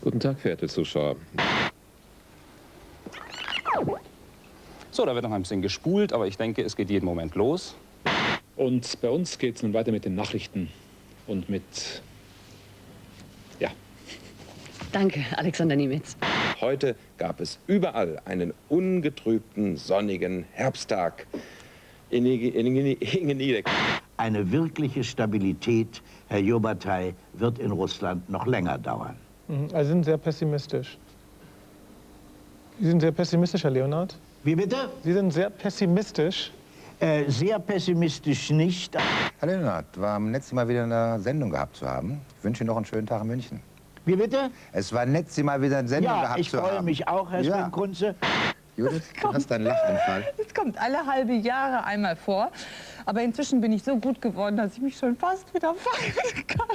Guten Tag, verehrte Zuschauer. So, da wird noch ein bisschen gespult, aber ich denke, es geht jeden Moment los. Und bei uns geht es nun weiter mit den Nachrichten und mit, ja. Danke, Alexander Niemitz. Heute gab es überall einen ungetrübten, sonnigen Herbsttag. Eine wirkliche Stabilität, Herr Jobatai, wird in Russland noch länger dauern. Also Sie sind sehr pessimistisch. Sie sind sehr pessimistisch, Herr Leonhardt? Wie bitte? Sie sind sehr pessimistisch. Sehr pessimistisch nicht. Herr Leonhardt, war nett, Sie mal wieder eine Sendung gehabt zu haben. Ich wünsche Ihnen noch einen schönen Tag in München. Wie bitte? Es war nett, Sie mal wieder eine Sendung gehabt zu haben. Ja, ich freue mich auch, Herr Sven Kunze. Judith, du hast einen Lachanfall. Das kommt alle halbe Jahre einmal vor. Aber inzwischen bin ich so gut geworden, dass ich mich schon fast wieder fangen kann.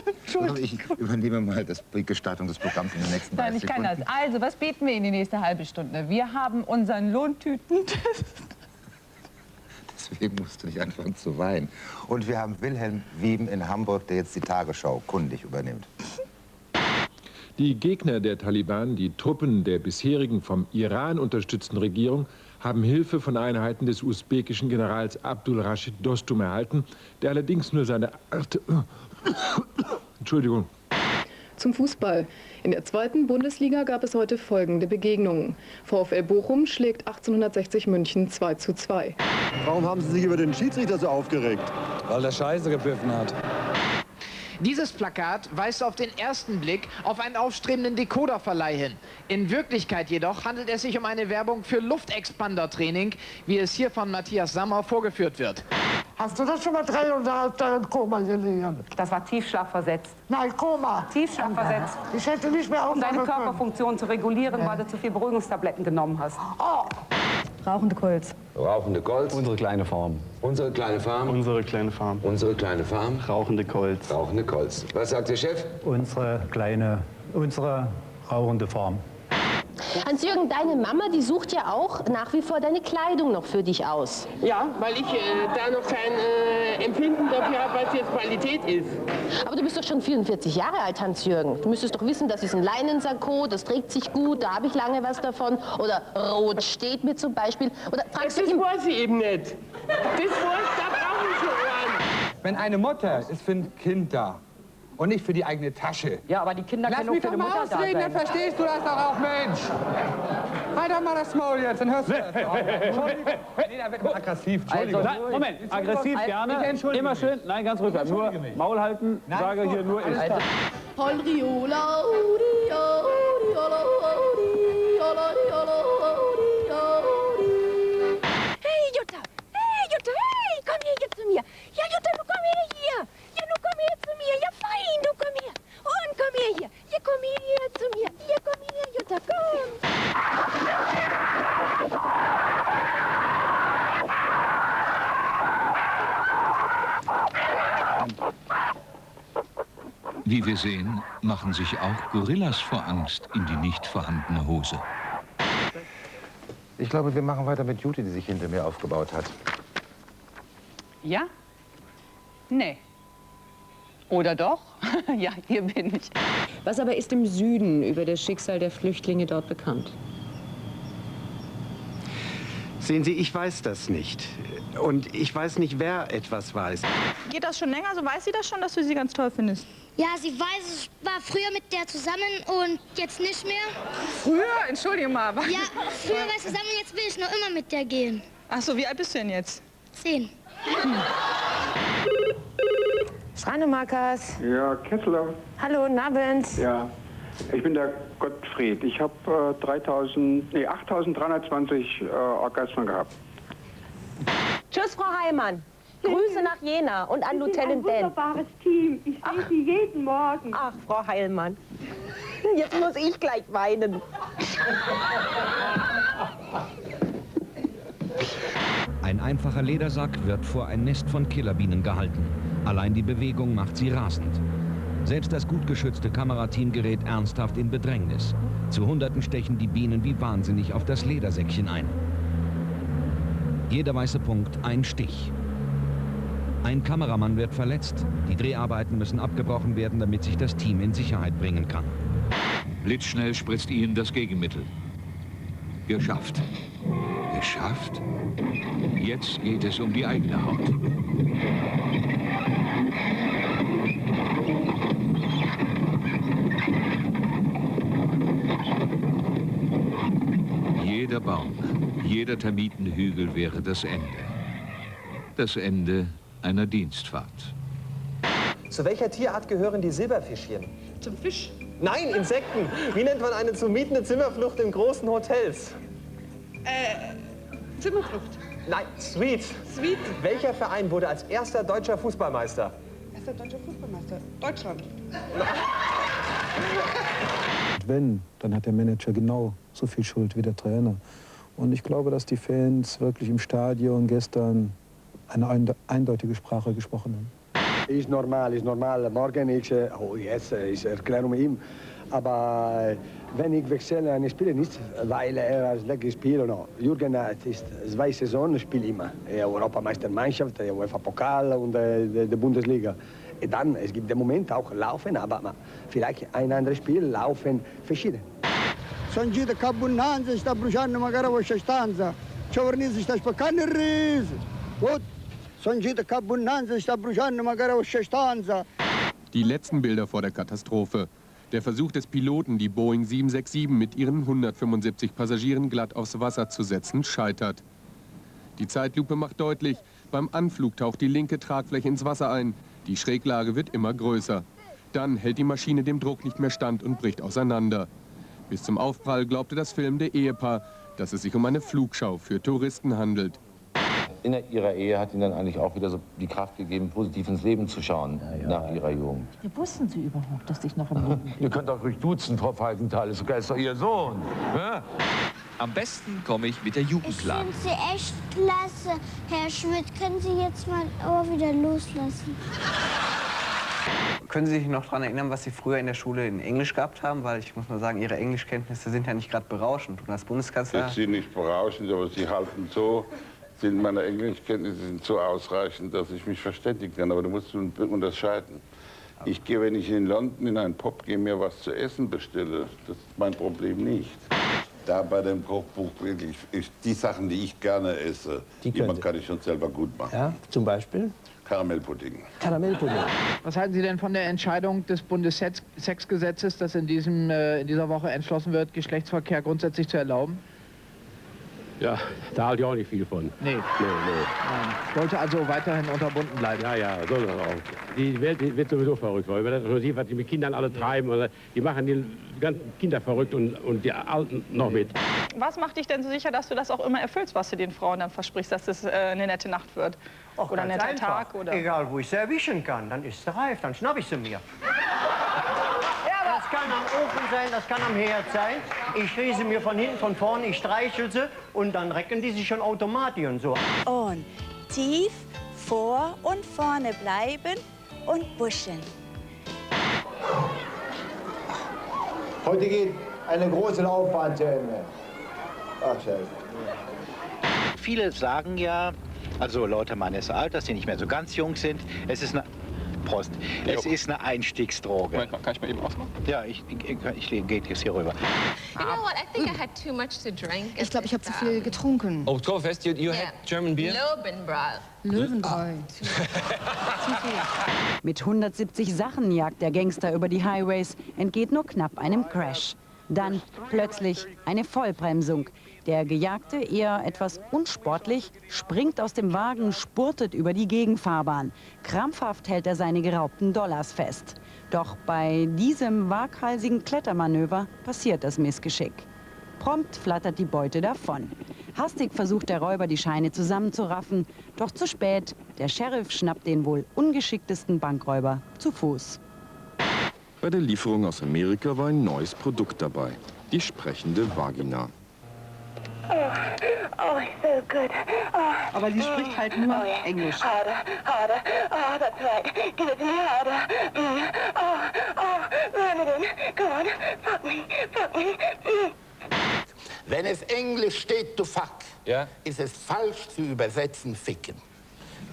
Also ich übernehme mal die Gestaltung des Programms in den nächsten 30 Nein, ich kann Sekunden. das. Also, was beten wir in die nächste halbe Stunde? Wir haben unseren Lohntütentest. Deswegen musst du nicht anfangen zu weinen. Und wir haben Wilhelm Wieben in Hamburg, der jetzt die Tagesschau kundig übernimmt. Die Gegner der Taliban, die Truppen der bisherigen vom Iran unterstützten Regierung, haben Hilfe von Einheiten des usbekischen Generals Abdul Rashid Dostum erhalten, der allerdings nur seine Entschuldigung. Zum Fußball. In der 2. Bundesliga gab es heute folgende Begegnungen. VfL Bochum schlägt 1860 München 2:2. Warum haben Sie sich über den Schiedsrichter so aufgeregt? Weil der Scheiße gepfiffen hat. Dieses Plakat weist auf den ersten Blick auf einen aufstrebenden Decoderverleih hin. In Wirklichkeit jedoch handelt es sich um eine Werbung für Luftexpander-Training, wie es hier von Matthias Sammer vorgeführt wird. Hast du das schon mal 3,5 Tage in Koma gelegen? Das war tiefschlafversetzt. Nein, Koma. Tiefschlafversetzt. Ich hätte nicht mehr Um deine aufhören können. Körperfunktion zu regulieren, weil du zu viel Beruhigungstabletten genommen hast. Oh. Rauchende Kolz. Rauchende Kolz. Unsere kleine Farm. Unsere kleine Farm. Unsere kleine Farm. Unsere kleine Farm. Rauchende Kolz. Rauchende Kolz. Was sagt der Chef? Unsere rauchende Farm. Hans-Jürgen, deine Mama, die sucht ja auch nach wie vor deine Kleidung noch für dich aus. Ja, weil ich da noch kein Empfinden dafür habe, was jetzt Qualität ist. Aber du bist doch schon 44 Jahre alt, Hans-Jürgen. Du müsstest doch wissen, das ist ein Leinensakko, das trägt sich gut, da habe ich lange was davon. Oder rot steht mir zum Beispiel. Oder fragst das weiß ich eben nicht. Das weiß, da brauche ich schon einen. Wenn eine Mutter ist für ein Kind da und nicht für die eigene Tasche. Ja, aber die Kinder Lass können auch mich für doch die mal Mutter da ausreden, sein. dann verstehst du das doch auch, Mensch. Halt doch mal das Maul jetzt, dann hörst du das doch. Nee, da wird man aggressiv. Entschuldigung. Also, nein, Moment, aggressiv gerne. Immer schön, nein, ganz ruhig bleiben. Nur Maul halten, sage hier nur ist. Hey, Jutta! Hey, Jutta! Hey, komm hier jetzt zu mir! Ja, Jutta, du komm hier! Ja, du komm her zu mir! Ja, fein, du komm her! Und komm her hier! Ja, komm her zu mir! Ja, komm her, Jutta, Wie wir sehen, machen sich auch Gorillas vor Angst in die nicht vorhandene Hose. Ich glaube, wir machen weiter mit Juti, die sich hinter mir aufgebaut hat. Ja? Nee. Oder doch? Ja, hier bin ich. Was aber ist im Süden über das Schicksal der Flüchtlinge dort bekannt? Sehen Sie, ich weiß das nicht. Und ich weiß nicht, wer etwas weiß. Geht das schon länger? So weiß sie das schon, dass du sie ganz toll findest? Ja, sie weiß, ich war früher mit der zusammen und jetzt nicht mehr. Früher? Entschuldige mal. Aber Ja, früher war ich zusammen, jetzt will ich noch immer mit der gehen. Ach so, wie alt bist du denn jetzt? 10. Schreinemarkers. Ja, Kessler. Hallo, guten Abend. Ja, ich bin der Gottfried. Ich habe 8.320 Orgasmen gehabt. Tschüss, Frau Heimann. Grüße nach Jena und an Lieutenant Dan. Ein wunderbares Team. Ich sehe Sie jeden Morgen. Ach, Frau Heilmann. Jetzt muss ich gleich weinen. Ein einfacher Ledersack wird vor ein Nest von Killerbienen gehalten. Allein die Bewegung macht sie rasend. Selbst das gut geschützte Kamerateam gerät ernsthaft in Bedrängnis. Zu Hunderten stechen die Bienen wie wahnsinnig auf das Ledersäckchen ein. Jeder weiße Punkt ein Stich. Ein Kameramann wird verletzt. Die Dreharbeiten müssen abgebrochen werden, damit sich das Team in Sicherheit bringen kann. Blitzschnell spritzt Ian das Gegenmittel. Geschafft. Geschafft? Jetzt geht es um die eigene Haut. Jeder Baum, jeder Termitenhügel wäre das Ende. Das Ende einer Dienstfahrt. Zu welcher Tierart gehören die Silberfischchen? Zum Fisch. Nein, Insekten. Wie nennt man eine zu mietende Zimmerflucht in großen Hotels? Zimmerflucht. Nein, Suite. Suite. Welcher Verein wurde als erster deutscher Fußballmeister? Erster deutscher Fußballmeister. Deutschland. Wenn, dann hat der Manager genau so viel Schuld wie der Trainer. Und ich glaube, dass die Fans wirklich im Stadion gestern eine eindeutige Sprache gesprochen haben. Ist normal. Morgen ist, jetzt ist Erklärung ihm. Aber wenn ich wechsle einen Spieler nicht, weil als letztes Spiel, Jürgen ist 2 Saisonen, spielt immer. Europameistermannschaft, UEFA-Pokal und die Bundesliga. Und dann, es gibt im Moment auch Laufen, aber vielleicht ein anderes Spiel laufen verschieden. Sonjida Kabunanza, sta bruciando magari una stanza. Ciavornese sta spaccando il riso. Sonjida Kabunanza, sta bruciando magari una stanza. Die letzten Bilder vor der Katastrophe. Der Versuch des Piloten, die Boeing 767 mit ihren 175 Passagieren glatt aufs Wasser zu setzen, scheitert. Die Zeitlupe macht deutlich, beim Anflug taucht die linke Tragfläche ins Wasser ein. Die Schräglage wird immer größer. Dann hält die Maschine dem Druck nicht mehr stand und bricht auseinander. Bis zum Aufprall glaubte das filmende Ehepaar, dass es sich um eine Flugschau für Touristen handelt. In ihrer Ehe hat ihnen dann eigentlich auch wieder so die Kraft gegeben, positiv ins Leben zu schauen, nach ihrer Jugend. Wie wussten Sie überhaupt, dass ich noch im Leben bin? Ihr könnt auch ruhig duzen, Frau Falkenthal, ist doch Ihr Sohn. Ja? Am besten komme ich mit der Jugend klar. Ich finde Sie echt klasse, Herr Schmidt. Können Sie jetzt mal wieder loslassen? Können Sie sich noch daran erinnern, was Sie früher in der Schule in Englisch gehabt haben? Weil ich muss mal sagen, Ihre Englischkenntnisse sind ja nicht gerade berauschend. Und als Bundeskanzler... Das sind nicht berauschend, aber sie halten so, meine Englischkenntnisse sind so ausreichend, dass ich mich verständigen kann. Aber du musst unterscheiden. Ich gehe, wenn ich in London in einen Pub gehe, mir was zu essen bestelle. Das ist mein Problem nicht. Da bei dem Kochbuch wirklich, die Sachen, die ich gerne esse, die kann ich schon selber gut machen. Ja, zum Beispiel? Karamellpudding. Karamellpudding. Was halten Sie denn von der Entscheidung des Bundessexgesetzes, dass in dieser Woche entschlossen wird, Geschlechtsverkehr grundsätzlich zu erlauben? Ja, da halte ich auch nicht viel von. Nee. Sollte also weiterhin unterbunden bleiben? Ja, soll das auch. Die Welt wird sowieso verrückt, weil wenn man das so sieht, was die mit Kindern alle treiben, oder die machen die ganzen Kinder verrückt und die Alten noch mit. Was macht dich denn so sicher, dass du das auch immer erfüllst, was du den Frauen dann versprichst, dass es eine nette Nacht wird? Och, oder ein netter einfach. Tag? Oder? Egal, wo ich sie erwischen kann, dann ist sie reif, dann schnapp ich sie mir. Das kann am Ofen sein, das kann am Herd sein. Ich drehe sie mir von hinten, von vorne, ich streichel sie und dann recken die sich schon automatisch und so. Und tief vor und vorne bleiben und buschen. Heute geht eine große Laufbahn zu Ende. Ach, scheiße. Viele sagen ja, also Leute meines Alters, die nicht mehr so ganz jung sind, es ist eine... Prost. Es ist eine Einstiegsdroge. Kann ich mal eben ausmachen? Ja, ich gehe jetzt hier rüber. You know what? I think I had too much to drink. Ich glaube, ich habe zu viel getrunken. Oktoberfest, you had German beer? Löwenbräu. Löwenbräu. Mit 170 Sachen jagt der Gangster über die Highways, entgeht nur knapp einem Crash. Dann plötzlich eine Vollbremsung. Der Gejagte, eher etwas unsportlich, springt aus dem Wagen, spurtet über die Gegenfahrbahn. Krampfhaft hält er seine geraubten Dollars fest. Doch bei diesem waghalsigen Klettermanöver passiert das Missgeschick. Prompt flattert die Beute davon. Hastig versucht der Räuber, die Scheine zusammenzuraffen. Doch zu spät. Der Sheriff schnappt den wohl ungeschicktesten Bankräuber zu Fuß. Bei der Lieferung aus Amerika war ein neues Produkt dabei. Die sprechende Vagina. Oh, I feel good. Oh. aber sie spricht halt nur Englisch. Wenn es Englisch steht, to fuck, ist es falsch zu übersetzen, ficken.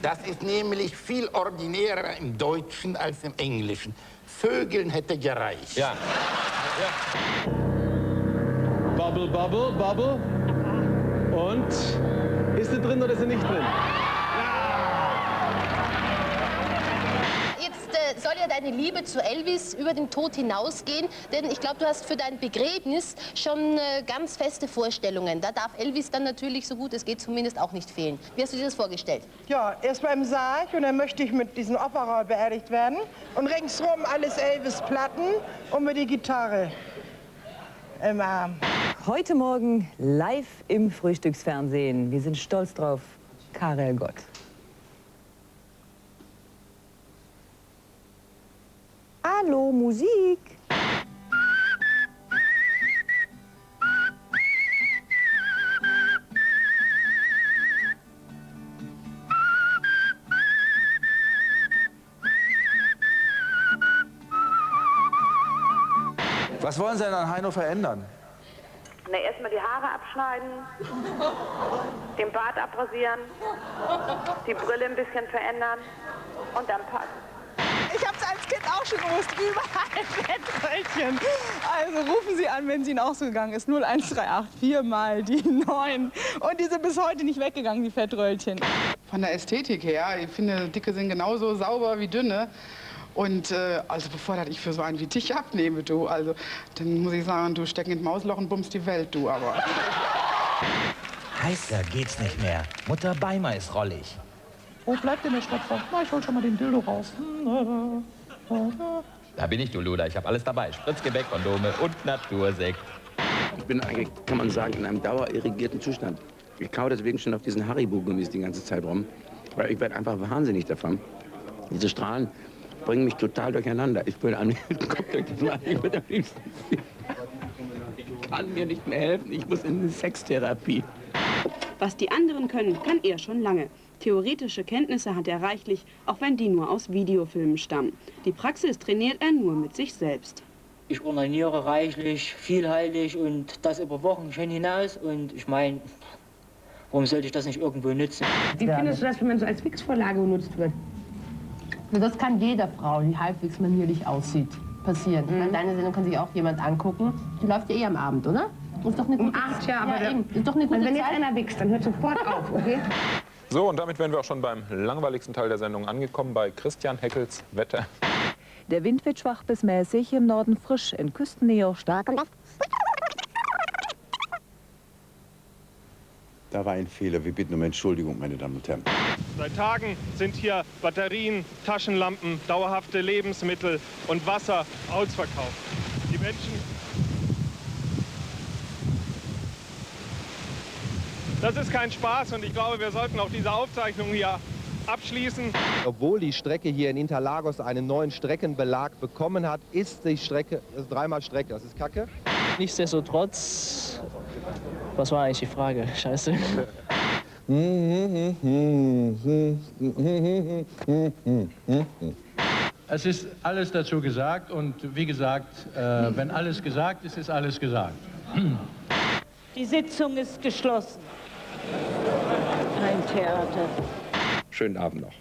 Das ist nämlich viel ordinärer im Deutschen als im Englischen. Vögeln hätte gereicht. Ja. Bubble, bubble, bubble. Und ist sie drin oder ist sie nicht drin? Jetzt soll ja deine Liebe zu Elvis über den Tod hinausgehen, denn ich glaube, du hast für dein Begräbnis schon ganz feste Vorstellungen. Da darf Elvis dann natürlich, so gut es geht, zumindest auch nicht fehlen. Wie hast du dir das vorgestellt? Ja, erst mal im Sarg und dann möchte ich mit diesem Opera beerdigt werden. Und ringsrum alles Elvis-Platten und mit die Gitarre im Arm. Heute Morgen live im Frühstücksfernsehen. Wir sind stolz drauf. Karel Gott. Hallo, Musik. Was wollen Sie denn an Heino verändern? Na, erstmal die Haare abschneiden, den Bart abrasieren, die Brille ein bisschen verändern und dann passt. Ich habe es als Kind auch schon gewusst, überall Fettröllchen. Also rufen Sie an, wenn es Ihnen auch so gegangen ist. 01384 4 mal die 9. Und die sind bis heute nicht weggegangen, die Fettröllchen. Von der Ästhetik her, ich finde, dicke sind genauso sauber wie dünne. Und also bevor ich für so einen wie dich abnehme, du, also dann muss ich sagen, du stecken ins Mausloch und bummst die Welt, du, aber. Heißer geht's nicht mehr. Mutter Beimer ist rollig. Wo bleibt denn der Stopfer? Na, ich hol schon mal den Dildo raus. Da bin ich, du Luder. Ich habe alles dabei. Spritzgebäck, Kondome und Natursekt. Ich bin eigentlich, kann man sagen, in einem dauerirrigierten Zustand. Ich kaue deswegen schon auf diesen Haribo-Gummis die ganze Zeit rum, weil ich werde einfach wahnsinnig davon. Diese Strahlen bringen mich total durcheinander. Ich will am liebsten ich kann mir nicht mehr helfen. Ich muss in eine Sextherapie. Was die anderen können, kann er schon lange. Theoretische Kenntnisse hat er reichlich, auch wenn die nur aus Videofilmen stammen. Die Praxis trainiert er nur mit sich selbst. Ich ordiniere reichlich, vielheilig und das über Wochen schon hinaus. Und ich meine, warum sollte ich das nicht irgendwo nutzen? Wie findest du das, wenn man so als Wix-Vorlage benutzt wird? Das kann jeder Frau, die halbwegs manierlich aussieht, passieren. Ich meine, deine Sendung kann sich auch jemand angucken. Die läuft ja eh am Abend, oder? Ist doch eine gute Zeit. Ja, aber ist doch eine gute wenn Zeit. jetzt einer wächst, dann hört sofort auf, okay? So, und damit wären wir auch schon beim langweiligsten Teil der Sendung angekommen, bei Christian Heckels Wetter. Der Wind wird schwach bis mäßig, im Norden frisch, in Küstennähe stark. Da war ein Fehler. Wir bitten um Entschuldigung, meine Damen und Herren. Seit Tagen sind hier Batterien, Taschenlampen, dauerhafte Lebensmittel und Wasser ausverkauft. Die Menschen... Das ist kein Spaß und ich glaube, wir sollten auch diese Aufzeichnung hier abschließen. Obwohl die Strecke hier in Interlagos einen neuen Streckenbelag bekommen hat, ist die Strecke, das ist dreimal Strecke. Das ist Kacke. Nichtsdestotrotz, was war eigentlich die Frage? Scheiße. Es ist alles dazu gesagt und wie gesagt, wenn alles gesagt ist, ist alles gesagt. Die Sitzung ist geschlossen. Kein Theater. Schönen Abend noch.